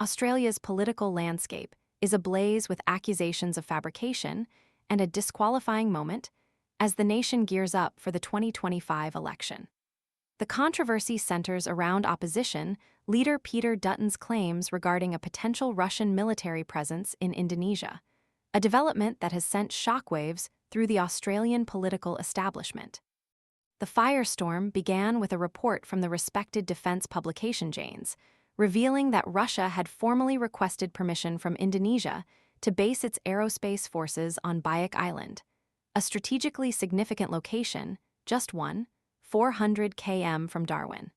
Australia's political landscape is ablaze with accusations of fabrication and a disqualifying moment as the nation gears up for the 2025 election. The controversy centers around opposition leader Peter Dutton's claims regarding a potential Russian military presence in Indonesia, a development that has sent shockwaves through the Australian political establishment. The firestorm began with a report from the respected defense publication Janes, revealing that Russia had formally requested permission from Indonesia to base its aerospace forces on Biak Island, a strategically significant location, just 400 km from Darwin.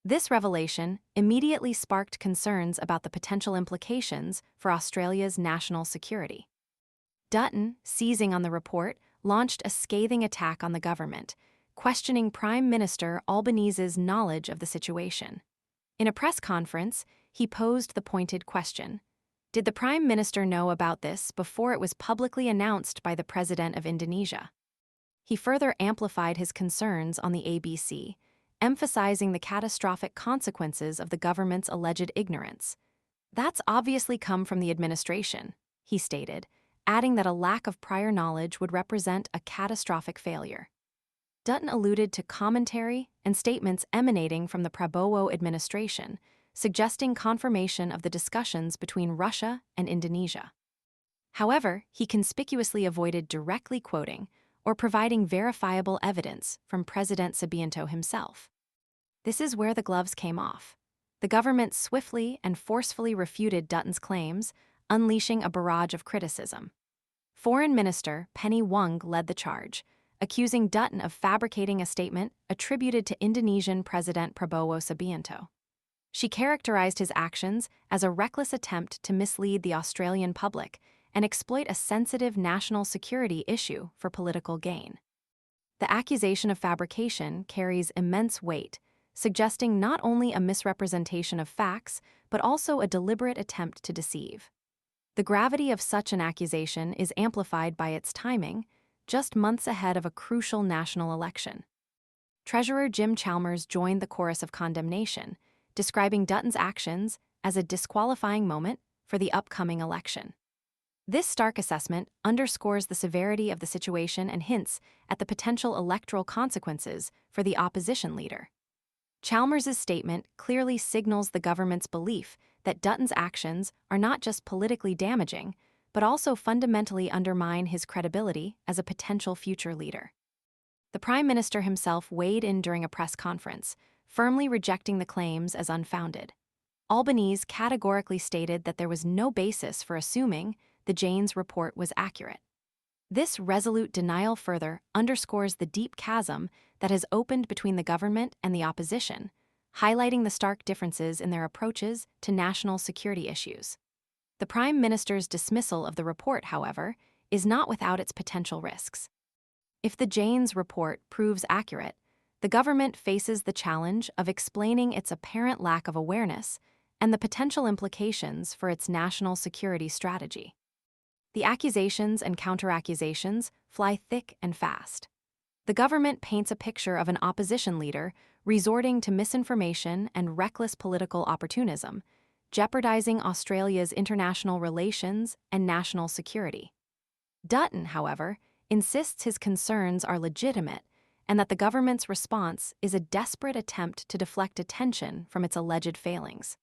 This revelation immediately sparked concerns about the potential implications for Australia's national security. Dutton, seizing on the report, launched a scathing attack on the government, questioning Prime Minister Albanese's knowledge of the situation. In a press conference, he posed the pointed question: did the Prime Minister know about this before it was publicly announced by the President of Indonesia? He further amplified his concerns on the ABC, emphasizing the catastrophic consequences of the government's alleged ignorance. "That's obviously come from the administration," he stated, adding that a lack of prior knowledge would represent a catastrophic failure. Dutton alluded to commentary and statements emanating from the Prabowo administration, suggesting confirmation of the discussions between Russia and Indonesia. However, he conspicuously avoided directly quoting or providing verifiable evidence from President Subianto himself. This is where the gloves came off. The government swiftly and forcefully refuted Dutton's claims, unleashing a barrage of criticism. Foreign Minister Penny Wong led the charge, accusing Dutton of fabricating a statement attributed to Indonesian President Prabowo Subianto. She characterized his actions as a reckless attempt to mislead the Australian public and exploit a sensitive national security issue for political gain. The accusation of fabrication carries immense weight, suggesting not only a misrepresentation of facts, but also a deliberate attempt to deceive. The gravity of such an accusation is amplified by its timing, just months ahead of a crucial national election. Treasurer Jim Chalmers joined the chorus of condemnation, describing Dutton's actions as a disqualifying moment for the upcoming election. This stark assessment underscores the severity of the situation and hints at the potential electoral consequences for the opposition leader. Chalmers's statement clearly signals the government's belief that Dutton's actions are not just politically damaging, but also fundamentally undermine his credibility as a potential future leader. The Prime Minister himself weighed in during a press conference, firmly rejecting the claims as unfounded. Albanese categorically stated that there was no basis for assuming the Janes report was accurate. This resolute denial further underscores the deep chasm that has opened between the government and the opposition, highlighting the stark differences in their approaches to national security issues. The Prime Minister's dismissal of the report, however, is not without its potential risks. If the Janes report proves accurate, the government faces the challenge of explaining its apparent lack of awareness and the potential implications for its national security strategy. The accusations and counter-accusations fly thick and fast. The government paints a picture of an opposition leader resorting to misinformation and reckless political opportunism, jeopardizing Australia's international relations and national security. Dutton, however, insists his concerns are legitimate and that the government's response is a desperate attempt to deflect attention from its alleged failings.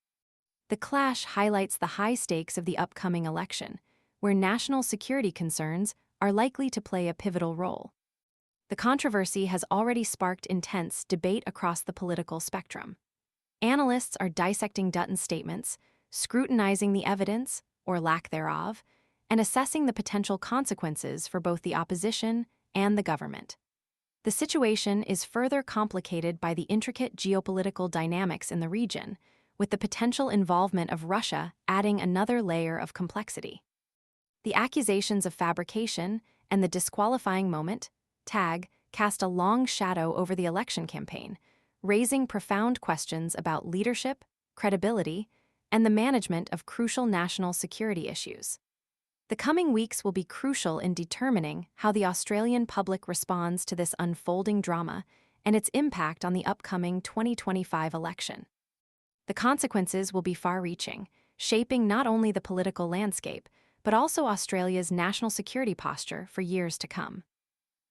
The clash highlights the high stakes of the upcoming election, where national security concerns are likely to play a pivotal role. The controversy has already sparked intense debate across the political spectrum. Analysts are dissecting Dutton's statements, scrutinizing the evidence, or lack thereof, and assessing the potential consequences for both the opposition and the government. The situation is further complicated by the intricate geopolitical dynamics in the region, with the potential involvement of Russia adding another layer of complexity. The accusations of fabrication and the disqualifying moment, tag, cast a long shadow over the election campaign, raising profound questions about leadership, credibility, and the management of crucial national security issues. The coming weeks will be crucial in determining how the Australian public responds to this unfolding drama and its impact on the upcoming 2025 election. The consequences will be far-reaching, shaping not only the political landscape, but also Australia's national security posture for years to come.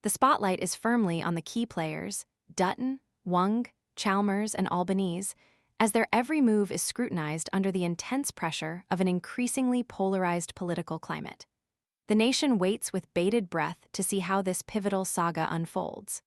The spotlight is firmly on the key players, Dutton, Wang, Chalmers, and Albanese, as their every move is scrutinized under the intense pressure of an increasingly polarized political climate. The nation waits with bated breath to see how this pivotal saga unfolds.